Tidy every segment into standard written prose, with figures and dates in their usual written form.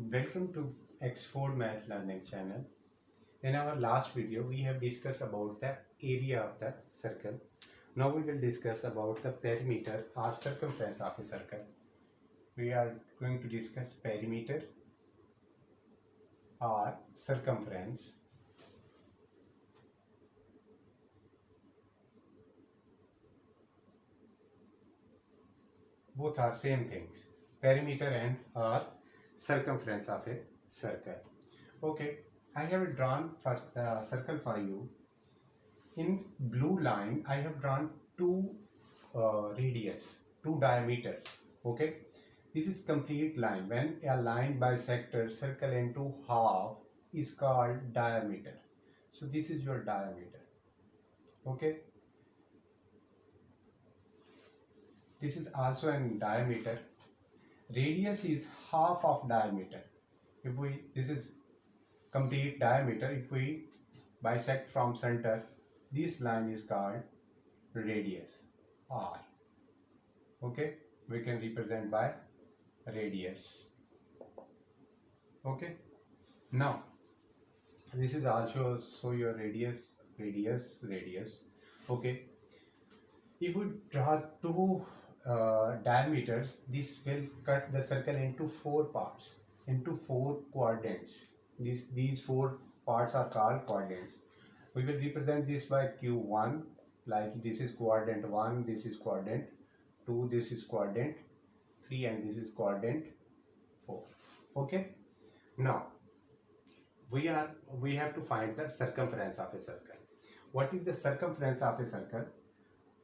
Welcome to X4 Math Learning channel. In our last video, we have discussed about the area of the circle. Now we will discuss about the perimeter or circumference of a circle. We are going to discuss perimeter or circumference. Both are same things. Perimeter and or circumference of a circle. Okay, I have drawn for the circle for you. In blue line, I have drawn two two diameters. Okay, this is complete line. When a line bisects a circle into half is called diameter. So this is your diameter. Okay, this is also an diameter. Radius is half of diameter. If we this is complete diameter. If we bisect from center, this line is called radius r. Okay, we can represent by radius. Okay, now this is also so your radius. Okay, if we draw two diameters, this will cut the circle into four parts, into four quadrants. These four parts are called quadrants. We will represent this by q1, like this is quadrant 1, this is quadrant 2, this is quadrant 3, and this is quadrant 4. Okay, now we have to find the circumference of a circle. What is the circumference of a circle?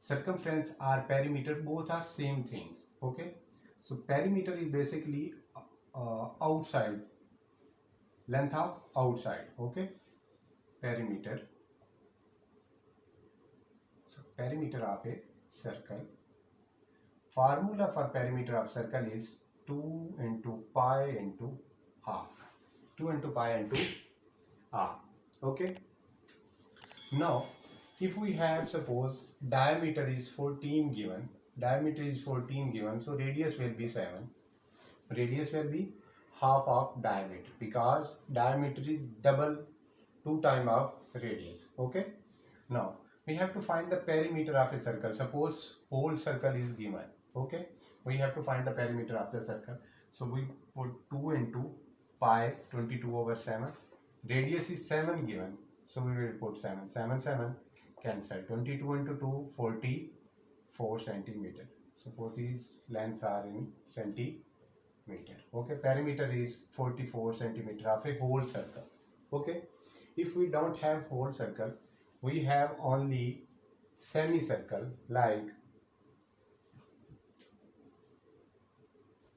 Circumference or perimeter, both are same things. Okay, so perimeter is basically outside, length of outside. Okay, perimeter. So perimeter of a circle, formula for perimeter of circle is 2 into pi into r. 2 into pi into r. Okay, now if we have, suppose diameter is 14 given, so radius will be 7. Radius will be half of diameter, because diameter is double 2 times of radius. Okay, now we have to find the perimeter of a circle. Suppose whole circle is given. Okay, we have to find the perimeter of the circle. So we put 2 into pi 22/7. Radius is 7 given, so we will put 7. 7 cancel. 22 into 2 44 centimeter. So both these lengths are in centimeter. Okay, perimeter is 44 centimeter of a whole circle. Okay, if we don't have whole circle, we have only semicircle, like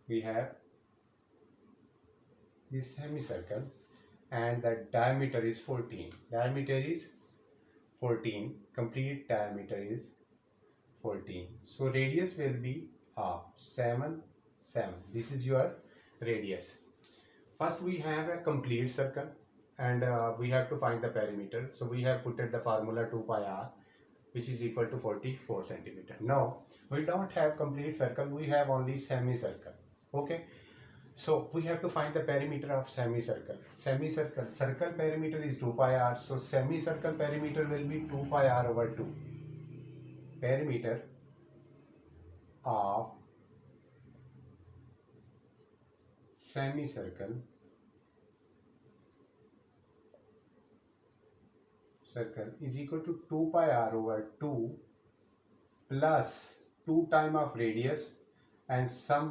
we have this semicircle and the diameter is 14. Diameter is 14, complete diameter is 14. So radius will be half, 7. This is your radius. First we have a complete circle, and we have to find the perimeter. So we have put the formula 2 pi r, which is equal to 44 centimeter. Now we don't have complete circle, we have only semicircle. Okay, so we have to find the perimeter of semicircle. Circle perimeter is 2 pi r, so semicircle perimeter will be 2 pi r over 2. Perimeter of semicircle is equal to 2 pi r over 2 plus 2 times of radius, and some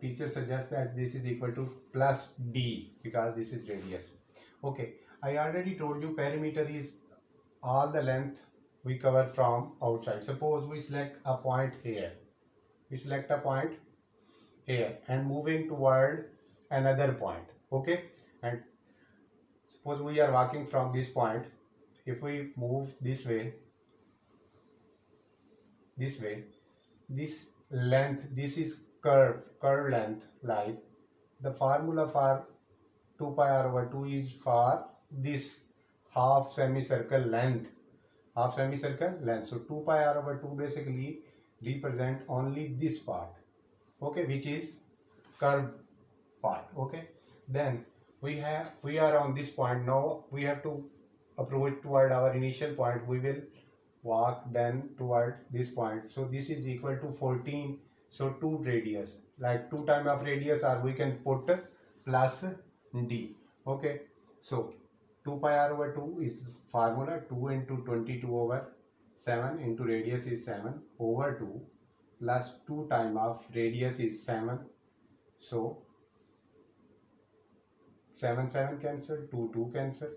teacher suggests that this is equal to plus d, because this is radius. Okay, I already told you perimeter is all the length we cover from outside. Suppose we select a point here, and moving toward another point. Okay, and suppose we are walking from this point. If we move this way, this length, this is curve length. Like the formula for 2 pi r over 2 is for this half semicircle length. So 2 pi r over 2 basically represent only this part. Okay, which is curve part. Okay, then we are on this point. Now we have to approach toward our initial point. We will walk then toward this point. So this is equal to 14. So 2 radius, like 2 time of radius, or we can put plus d. Okay, so 2 pi r over 2 is formula. 2 into 22 over 7 into radius is 7 over 2 plus 2 time of radius is 7. So 7 7 cancel, 2 2 cancel,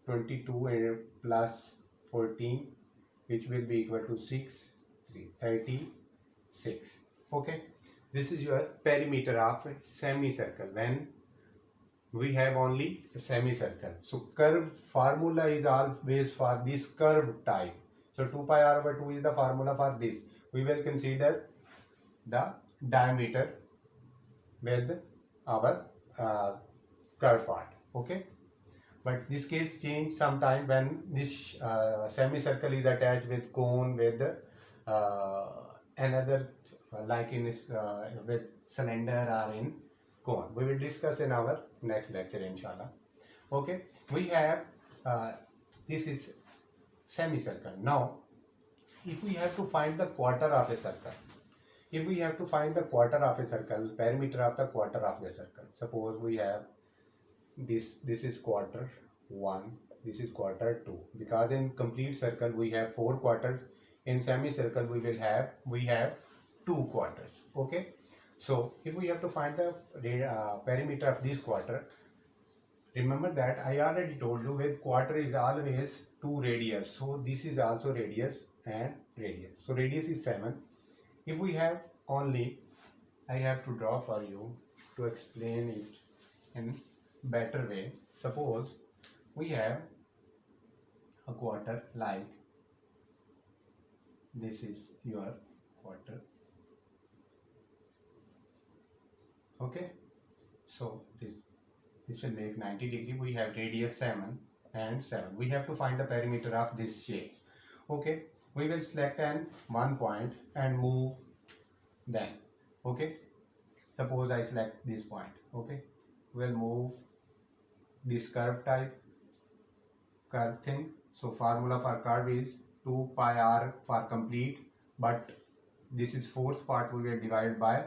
22 and plus 14, which will be equal to 6 3 36. Okay, this is your perimeter of a semicircle when we have only a semicircle. So curve formula is always for this curve type. So 2 pi r over 2 is the formula for this. We will consider the diameter with our curve part. Okay, but this case change sometime when this semicircle is attached with cone with another like in this with cylinder or in cone. We will discuss in our next lecture, inshallah. Okay, we have this is semicircle. Now if we have to find the quarter of a circle, if we have to find the quarter of a circle, perimeter of the quarter of the circle, suppose we have this is quarter 1, this is quarter 2, because in complete circle we have 4 quarters. In semicircle we have 2 quarters. Okay, so if we have to find the perimeter of this quarter, remember that I already told you with quarter is always 2 radius, so this is also radius and radius. So radius is 7. If we have only, I have to draw for you to explain it in better way. Suppose we have a quarter like this is your quarter. Okay, so this will make 90 degree. We have radius 7 and 7. We have to find the perimeter of this shape. Okay, we will select one point and move then. Okay, suppose I select this point. Okay, we'll move this curve type, curve thing. So formula for curve is 2 pi r for complete, but this is fourth part, we will divide by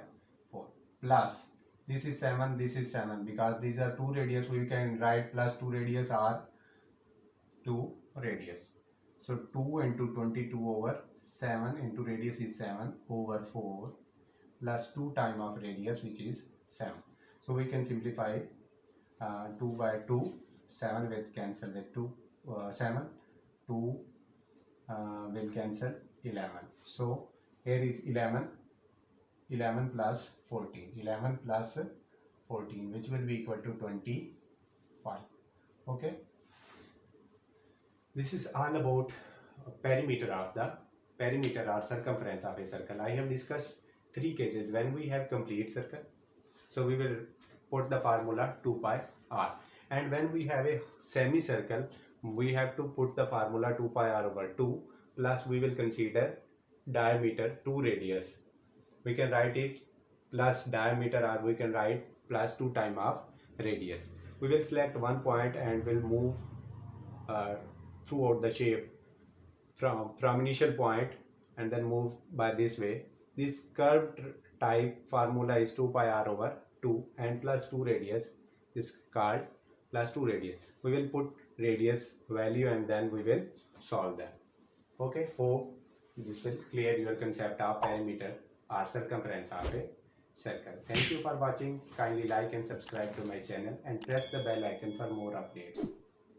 4 plus this is 7, this is 7, because these are 2 radius, we can write plus 2 radius or 2 radius. So 2 into 22 over 7 into radius is 7 over 4 plus 2 time of radius, which is 7. So we can simplify 2 by 2, 7 will cancel with 2, 7, 2 will cancel 11. So here is 11 plus 14, 11 plus 14, which will be equal to 25. Okay, this is all about perimeter or circumference of a circle. I have discussed 3 cases when we have complete circle. So we will put the formula 2 pi r, and when we have a semicircle we have to put the formula 2 pi r over 2 plus we will consider diameter 2 radius. We can write it plus diameter, or we can write plus 2 time of radius. We will select one point and will move throughout the shape from initial point and then move by this way. This curved type formula is 2 pi r over 2 and plus 2 radius is called plus 2 radius. We will put radius value and then we will solve that. Okay, hope this will clear your concept of perimeter or circumference of a circle. Thank you for watching. Kindly like and subscribe to my channel and press the bell icon for more updates.